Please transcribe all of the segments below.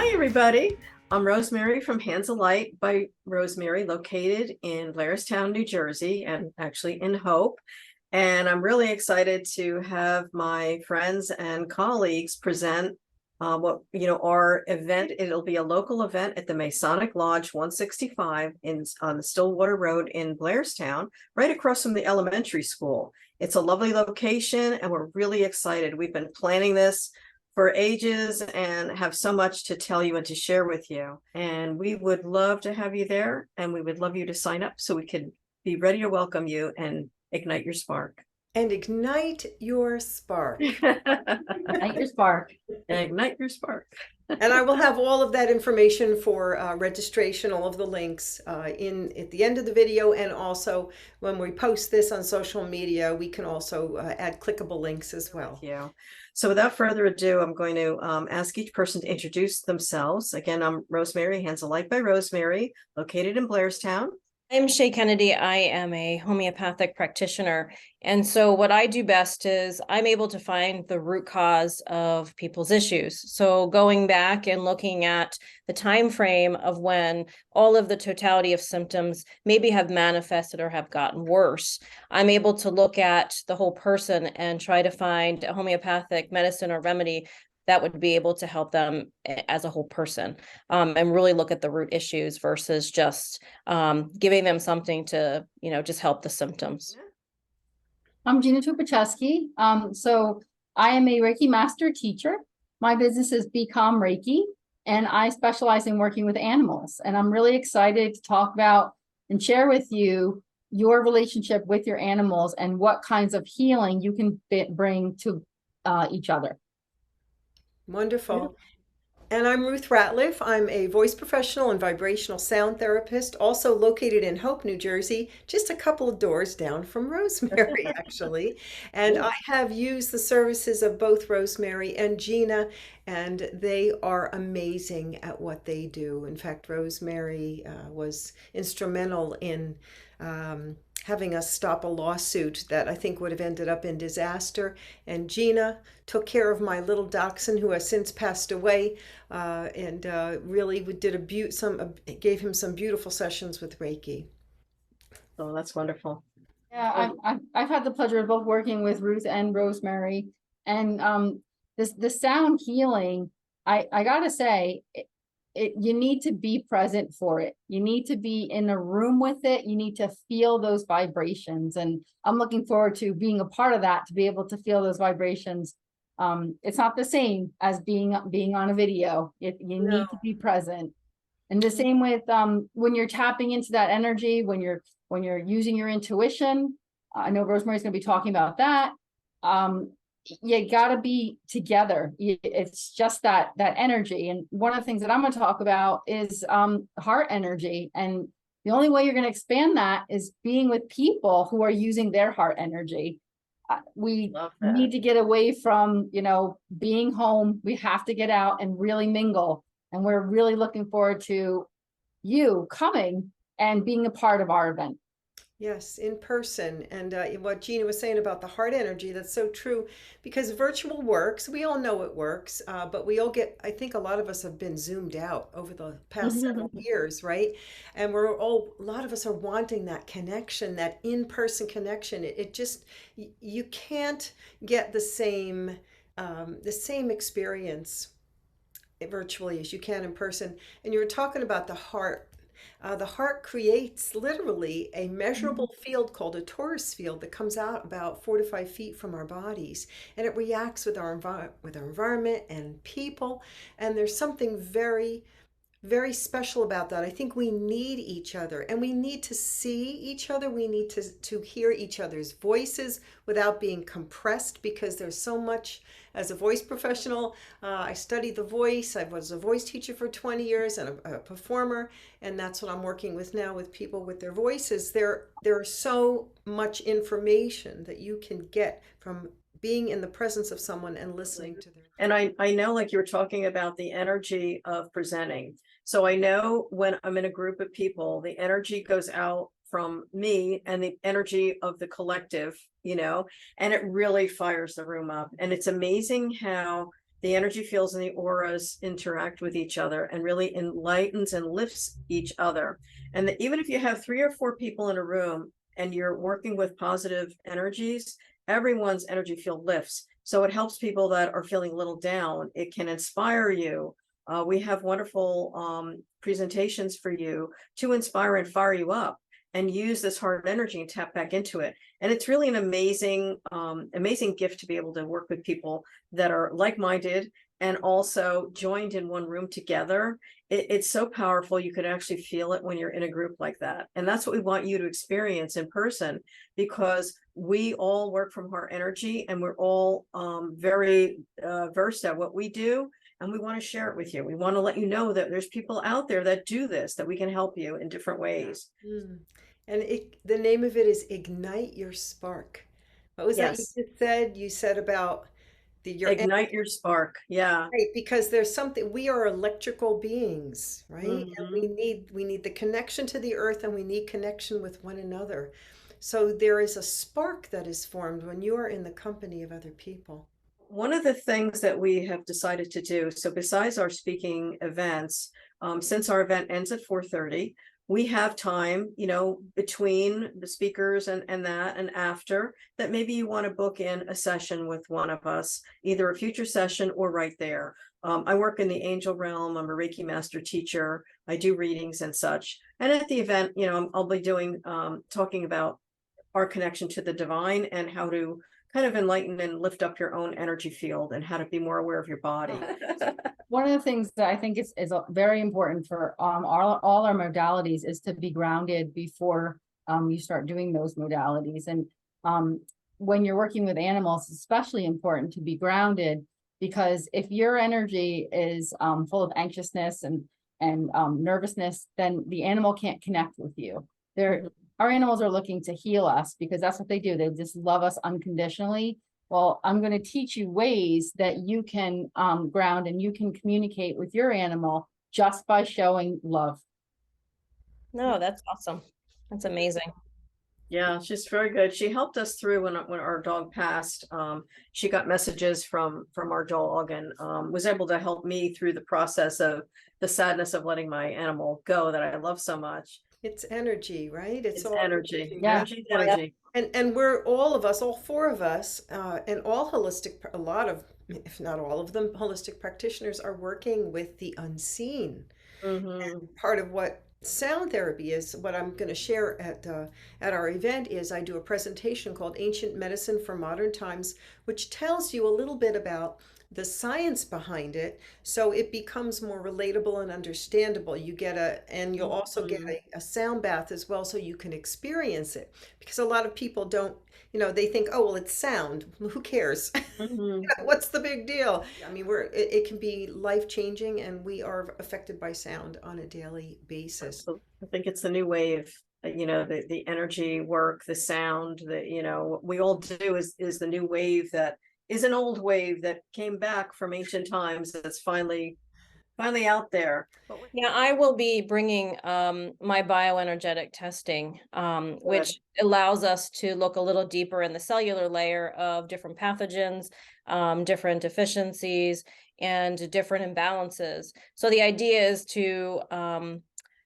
Hi, everybody. I'm Rosemary from Hands of Light by Rosemary, located in Blairstown, New Jersey, and actually in Hope. And I'm really excited to have my friends and colleagues present our event. It'll be a local event at the Masonic Lodge 165 on the Stillwater Road in Blairstown, right across from the elementary school. It's a lovely location, and we're really excited. We've been planning this for ages and have so much to tell you and to share with you. And we would love to have you there, and we would love you to sign up so we can be ready to welcome you and ignite your spark. And ignite your spark. Ignite your spark. Ignite your spark. And I will have all of that information for registration, all of the links in at the end of the video, and also when we post this on social media, we can also add clickable links as well. Yeah. So without further ado, I'm going to ask each person to introduce themselves. Again, I'm Rosemary, Hands of Light by Rosemary, located in Blairstown. I'm Shay Kennedy. I am a homeopathic practitioner. And so what I do best is I'm able to find the root cause of people's issues. So going back and looking at the time frame of when all of the totality of symptoms maybe have manifested or have gotten worse, I'm able to look at the whole person and try to find a homeopathic medicine or remedy that would be able to help them as a whole person, and really look at the root issues versus just giving them something to, just help the symptoms. I'm Gina Tupacheski. So I am a Reiki master teacher. My business is Become Reiki, and I specialize in working with animals. And I'm really excited to talk about and share with you your relationship with your animals and what kinds of healing you can bring to each other. Wonderful. And I'm Ruth Ratliff. I'm a voice professional and vibrational sound therapist, also located in Hope, New Jersey, just a couple of doors down from Rosemary, actually. And I have used the services of both Rosemary and Gina, and they are amazing at what they do. In fact, Rosemary was instrumental in having us stop a lawsuit that I think would have ended up in disaster. And Gina took care of my little dachshund, who has since passed away, and really did gave him some beautiful sessions with Reiki. Oh, that's wonderful. Yeah, I've had the pleasure of both working with Ruth and Rosemary, and the sound healing. I gotta say, you need to be present for it. You need to be in a room with it. You need to feel those vibrations. And I'm looking forward to being a part of that, to be able to feel those vibrations. It's not the same as being on a video. You need to be present. And the same with when you're tapping into that energy, when you're using your intuition. I know Rosemary's going to be talking about that. You got to be together. It's just that energy. And one of the things that I'm going to talk about is heart energy. And the only way you're going to expand that is being with people who are using their heart energy. We need to get away from, being home. We have to get out and really mingle. And we're really looking forward to you coming and being a part of our event. Yes, in person. And what Gina was saying about the heart energy, that's so true, because virtual works. We all know it works, but I think a lot of us have been zoomed out over the past several years, right? And a lot of us are wanting that connection, that in-person connection. It just, you can't get the same experience virtually as you can in person. And you were talking about the heart. The heart creates literally a measurable field called a torus field that comes out about 4 to 5 feet from our bodies, and it reacts with our environment and people. And there's something very, very special about that. I think we need each other, and we need to see each other. We need to hear each other's voices without being compressed, because there's so much. As a voice professional, I studied the voice. I was a voice teacher for 20 years and a performer, and that's what I'm working with now with people with their voices. There is so much information that you can get from being in the presence of someone and listening to them. And I know, like you were talking about the energy of presenting. So I know when I'm in a group of people, the energy goes out from me and the energy of the collective, and it really fires the room up. And it's amazing how the energy fields and the auras interact with each other and really enlightens and lifts each other. And that even if you have 3 or 4 people in a room and you're working with positive energies, everyone's energy field lifts. So it helps people that are feeling a little down. It can inspire you. We have wonderful presentations for you to inspire and fire you up, and use this heart energy and tap back into it. And it's really an amazing, amazing gift to be able to work with people that are like-minded and also joined in one room together. It's so powerful. You could actually feel it when you're in a group like that. And that's what we want you to experience in person, because we all work from heart energy, and we're all very versed at what we do. And we want to share it with you. We want to let you know that there's people out there that do this, that we can help you in different ways. Mm. And the name of it is Ignite Your Spark. What was that you Yes. just said? You said about your Ignite your spark. Yeah. right, because there's something, we are electrical beings, right? And Mhm. we need the connection to the earth, and we need connection with one another. So there is a spark that is formed when you are in the company of other people. One of the things that we have decided to do, so besides our speaking events, since our event ends at 4:30, we have time, between the speakers and that and after, that maybe you want to book in a session with one of us, either a future session or right there. I work in the angel realm. I'm a Reiki master teacher. I do readings and such. And at the event, I'll be doing talking about our connection to the divine and how to kind of enlighten and lift up your own energy field and how to be more aware of your body. One of the things that I think is very important for all our modalities is to be grounded before you start doing those modalities. And when you're working with animals, it's especially important to be grounded, because if your energy is full of anxiousness and nervousness, then the animal can't connect with you. Our animals are looking to heal us, because that's what they do. They just love us unconditionally. Well, I'm going to teach you ways that you can ground and you can communicate with your animal just by showing love. No, that's awesome. That's amazing. Yeah, she's very good. She helped us through when our dog passed. She got messages from our dog, and was able to help me through the process of the sadness of letting my animal go that I love so much. It's energy, right? It's It's all energy. Yeah. Energy is why- energy. and we're all of us, all 4 of us, and all holistic, a lot of, if not all of them, holistic practitioners are working with the unseen. Mhm. Part of what sound therapy is, what I'm going to share at our event, is I do a presentation called Ancient Medicine for Modern Times, which tells you a little bit about the science behind it, so it becomes more relatable and understandable. And you'll also get a sound bath as well, so you can experience it, because a lot of people don't, they think, oh, well, it's sound, who cares? Mhm. What's the big deal? I mean, it can be life-changing, and we are affected by sound on a daily basis. So I think it's the new wave. The energy work, the sound, what we all do is the new wave that is an old wave that came back from ancient times that's finally out there. Yeah, I will be bringing my bioenergetic testing, which allows us to look a little deeper in the cellular layer of different pathogens, different deficiencies, and different imbalances. So the idea is to,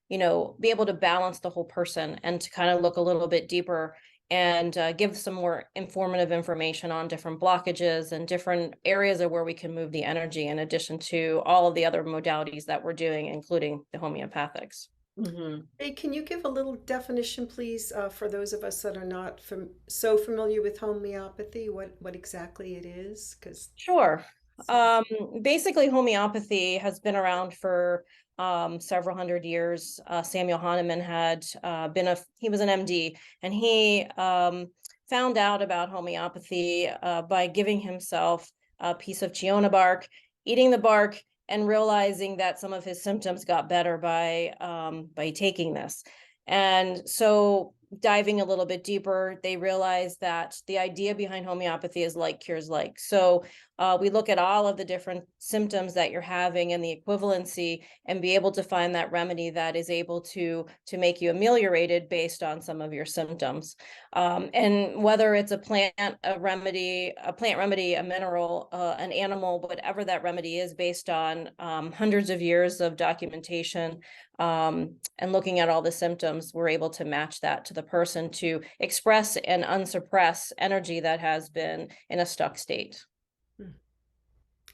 be able to balance the whole person and to kind of look a little bit deeper and give some more informative information on different blockages and different areas of where we can move the energy, in addition to all of the other modalities that we're doing, including the homeopathics. Mhm. Hey, can you give a little definition, please, for those of us that are not so familiar with homeopathy, what exactly it is? Because Sure. Basically, homeopathy has been around for several hundred years. Samuel Hahnemann had he was an MD, and he found out about homeopathy by giving himself a piece of Chiona bark, eating the bark, and realizing that some of his symptoms got better by taking this. And so diving a little bit deeper, they realize that the idea behind homeopathy is like cures like. So we look at all of the different symptoms that you're having and the equivalency, and be able to find that remedy that is able to make you ameliorated based on some of your symptoms. And whether it's a plant remedy, a mineral, an animal, whatever that remedy is, based on hundreds of years of documentation, and looking at all the symptoms, we're able to match that to the person to express and unsuppress energy that has been in a stuck state.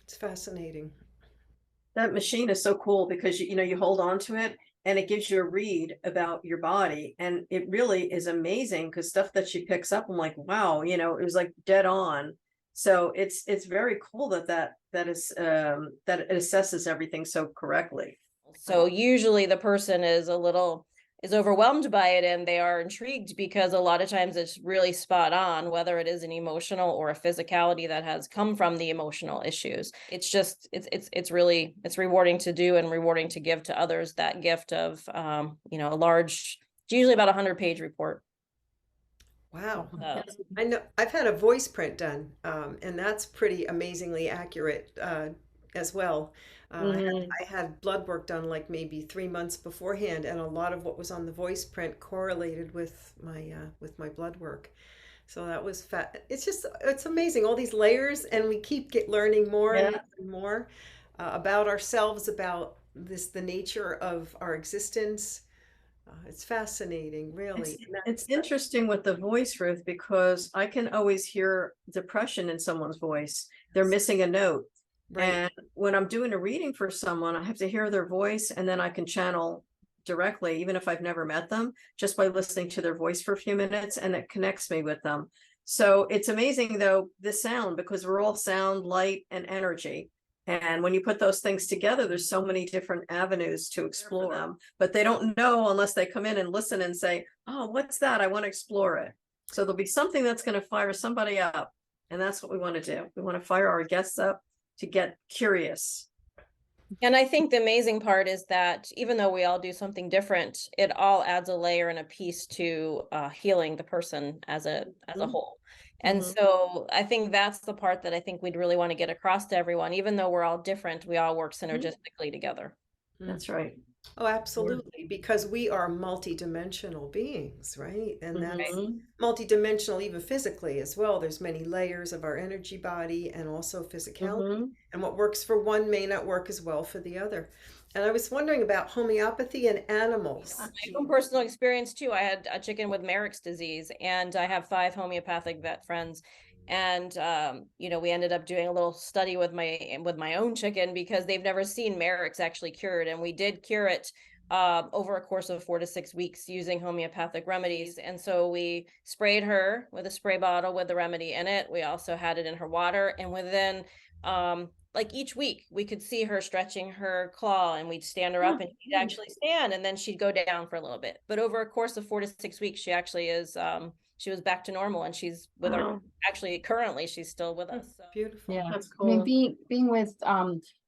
It's fascinating. That machine is so cool because you know, you hold on to it and it gives you a read about your body, and it really is amazing because stuff that she picks up, I'm like, wow, you know, it was like dead on. So it's very cool that is that it assesses everything so correctly. So usually the person is overwhelmed by it, and they are intrigued because a lot of times it's really spot on, whether it is an emotional or a physicality that has come from the emotional issues. It's just it's really rewarding to do, and rewarding to give to others that gift of you know, a large, it's usually about 100-page report. Wow. Uh, I know I've had a voice print done, and that's pretty amazingly accurate as well. Mhm. I had blood work done like maybe 3 months beforehand, and a lot of what was on the voice print correlated with my blood work. So that was it's just it's amazing, all these layers, and we keep learning more and Yeah. more and more about ourselves, about the nature of our existence. It's fascinating, It's really. And it's that's interesting with the voice, Ruth, because I can always hear depression in someone's voice. They're missing a note. right. And when I'm doing a reading for someone, I have to hear their voice, and then I can channel directly, even if I've never met them, just by listening to their voice for a few minutes, and it connects me with them. So it's amazing though, the sound, because we're all sound, light, and energy. And when you put those things together, there's so many different avenues to explore them, but they don't know unless they come in and listen and say, oh, what's that? I want to explore it. So there'll be something that's going to fire somebody up. And that's what we want to do. We want to fire our guests up to get curious. And I think the amazing part is that even though we all do something different, it all adds a layer and a piece to healing the person as a Mhm. whole. And Mhm. so I think that's the part that I think we'd really want to get across to everyone. Even though we're all different, we all work synergistically together. That's right. Oh, absolutely, because we are multidimensional beings, right? And that's Mhm. multidimensional even physically as well. There's many layers of our energy body and also physicality. Mhm. And what works for one may not work as well for the other. And I was wondering about homeopathy and animals. My own personal experience too. I had a chicken with Merrick's disease, and I have 5 homeopathic vet friends. And you know, we ended up doing a little study with my own chicken because they've never seen Merrick's actually cured, and we did cure it over a course of 4 to 6 weeks using homeopathic remedies. And so we sprayed her with a spray bottle with the remedy in it. We also had it in her water, and within like each week we could see her stretching her claw, and we'd stand her up and she'd actually stand, and then she'd go down for a little bit. But over a course of 4 to 6 weeks, she actually is she was back to normal, and she's with her. Wow. Actually, currently she's still with us. So. Beautiful. Yeah. That's I mean, cool. being with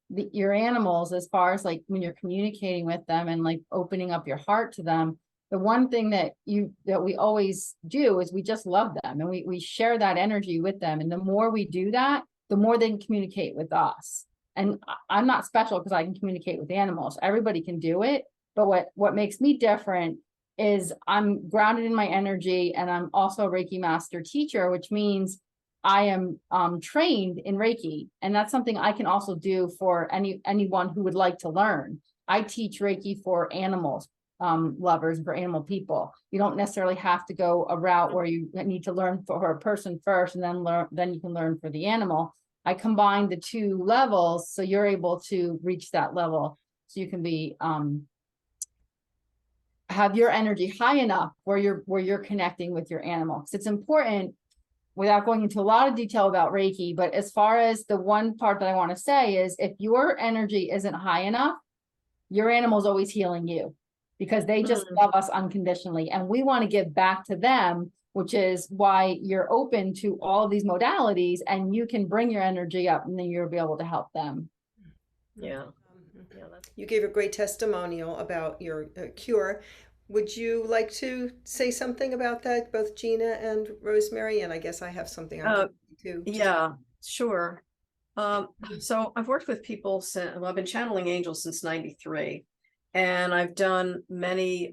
your animals, as far as like when you're communicating with them and like opening up your heart to them, the one thing that we always do is we just love them, and we share that energy with them. And the more we do that, the more they can communicate with us. And I'm not special because I can communicate with animals. Everybody can do it. But what makes me different is I'm grounded in my energy, and I'm also a Reiki master teacher, which means I am trained in Reiki, and that's something I can also do for anyone who would like to learn. I teach Reiki for animals, lovers, for animal people. You don't necessarily have to go a route where you need to learn for a person first, and then you can learn for the animal. I combine the two levels, so you're able to reach that level, so you can be have your energy high enough where you're connecting with your animal. Because it's important, without going into a lot of detail about Reiki, but as far as the one part that I want to say is, if your energy isn't high enough, your animal's always healing you, because they just love us unconditionally, and we want to give back to them, which is why you're open to all of these modalities, and you can bring your energy up, and then you'll be able to help them. Yeah. Um, Yeah. You gave a great testimonial about your cure. Would you like to say something about that, both Gina and Rosemary? And I guess I have something I Uh, could do too. yeah, sure. So I've worked with people since, well, I've been channeling angels since 93, and I've done many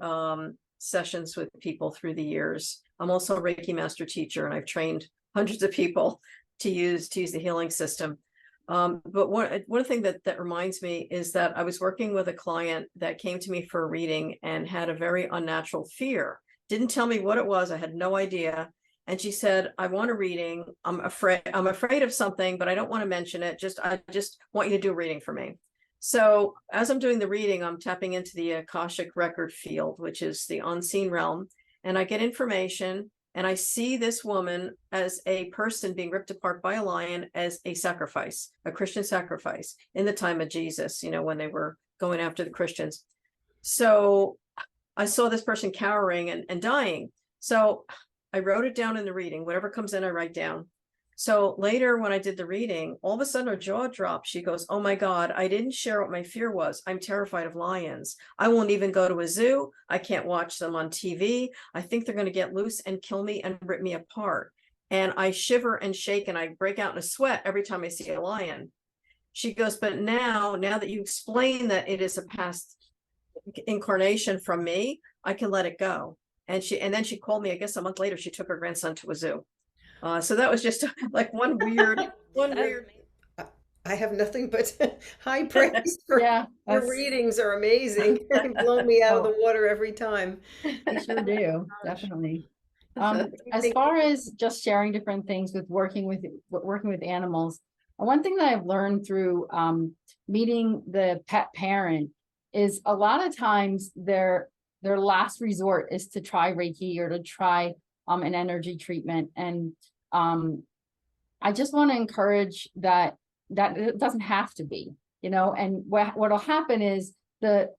sessions with people through the years. I'm also a Reiki master teacher, and I've trained hundreds of people to use the healing system. But one thing that reminds me is that I was working with a client that came to me for a reading and had a very unnatural fear. Didn't tell me what it was. I had no idea. And she said, I want a reading. I'm afraid of something, but I don't want to mention it. I just want you to do a reading for me. So as I'm doing the reading, I'm tapping into the Akashic record field, which is the unseen realm. And I get information, and I see this woman as a person being ripped apart by a lion as a sacrifice, a Christian sacrifice in the time of Jesus, when they were going after the Christians. So I saw this person cowering and dying. So I wrote it down in the reading. Whatever comes in, I write down. So later, when I did the reading, all of a sudden her jaw dropped. She goes, "Oh my God, I didn't share what my fear was. I'm terrified of lions. I won't even go to a zoo. I can't watch them on TV. I think they're going to get loose and kill me and rip me apart. And I shiver and shake and I break out in a sweat every time I see a lion." She goes, "But now that you explain that it is a past incarnation from me, I can let it go." And then she called me, I guess a month later, she took her grandson to a zoo. So that was just like one That's weird. I have nothing but high praise for Yeah, your that's, readings are amazing. They blow me out of oh, the water every time. they sure do, definitely. As Thank far as just sharing different things with working with animals, one thing that I've learned through meeting the pet parent is a lot of times their last resort is to try Reiki or to try an energy treatment. And I just want to encourage that it doesn't have to be, and what'll happen is the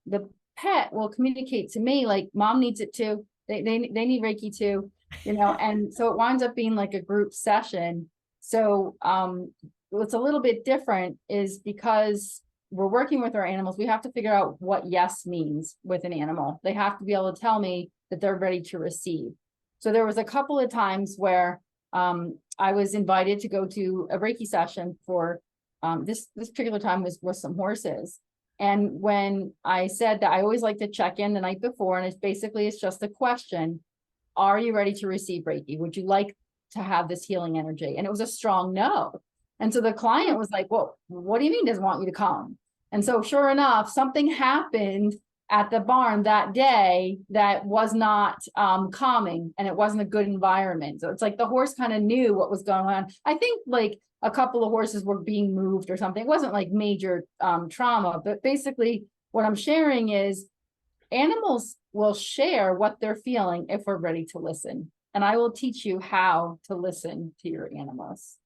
pet will communicate to me like, "Mom needs it too. They need Reiki too," and so it winds up being like a group session. So what's a little bit different is because we're working with our animals, we have to figure out what yes means with an animal. They have to be able to tell me that they're ready to receive. So there was a couple of times where I was invited to go to a Reiki session for this particular time was some horses. And when I said that I always like to check in the night before, and it's just a question: are you ready to receive Reiki? Would you like to have this healing energy? And it was a strong no. And so the client was like, "Well, what do you mean doesn't want you to come?" And so sure enough, something happened at the barn that day that was not calming, and it wasn't a good environment. So it's like the horse kind of knew what was going on. I think like a couple of horses were being moved or something. It wasn't like major trauma, but basically what I'm sharing is animals will share what they're feeling if we're ready to listen. And I will teach you how to listen to your animals.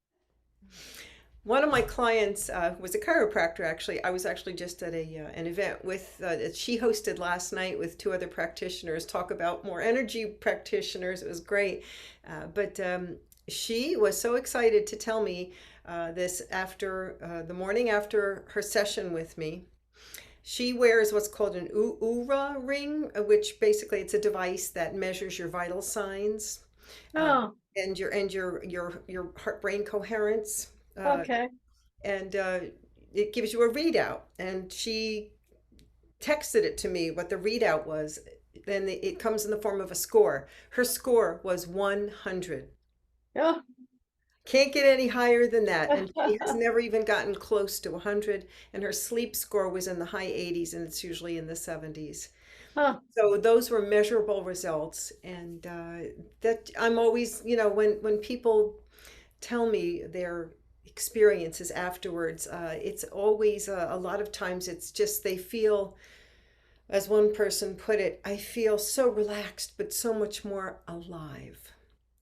One of my clients was a chiropractor, actually. I was actually just at an event that she hosted last night with two other practitioners, talk about more energy practitioners. It was great. But she was so excited to tell me this after the morning after her session with me. She wears what's called an Oura ring, which basically it's a device that measures your vital signs Oh, and your heart brain coherence. okay. And it gives you a readout. And she texted it to me what the readout was. Then it comes in the form of a score. Her score was 100. Yeah. Can't get any higher than that. And she has never even gotten close to 100. And her sleep score was in the high 80s, and it's usually in the 70s. Huh. So those were measurable results. And that I'm always, when people tell me their experiences afterwards, it's always a lot of times it's just they feel, as one person put it, "I feel so relaxed but so much more alive."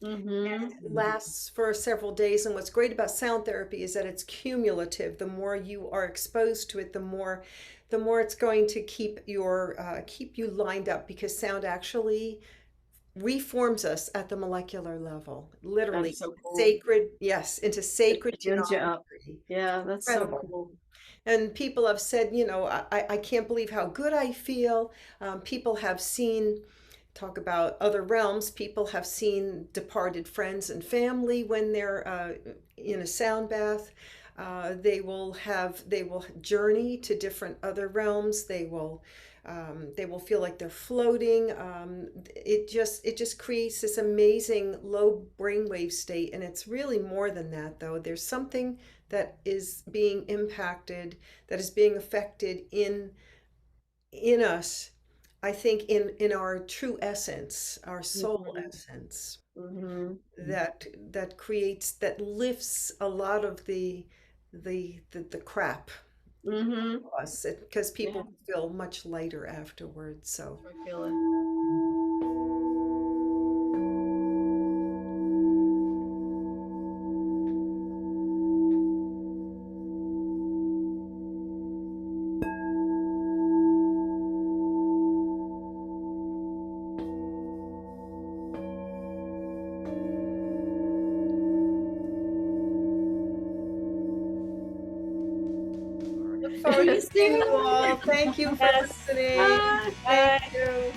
Mm-hmm. It lasts for several days, and what's great about sound therapy is that it's cumulative. The more you are exposed to it, the more it's going to keep you lined up, because sound actually reforms us at the molecular level, literally. That's so cool. Sacred, yes, into sacred Tunes you up. geometry. Yeah, that's so Incredible. cool. And people have said, you know, I can't believe how good I feel. People have seen, talk about other realms, people have seen departed friends and family when they're in a sound bath. They will journey to different other realms. They will feel like they're floating. It just creates this amazing low brainwave state, and it's really more than that, though. There's something that is being impacted, that is being affected in us. I think in our true essence, our soul Mhm. essence, Mhm. that creates, that lifts a lot of the crap Mhm. off us, because Yeah, people feel much lighter afterwards. So I feel it. look forward to seeing you all. Thank you for Yes. listening. Bye. Thank Bye. you.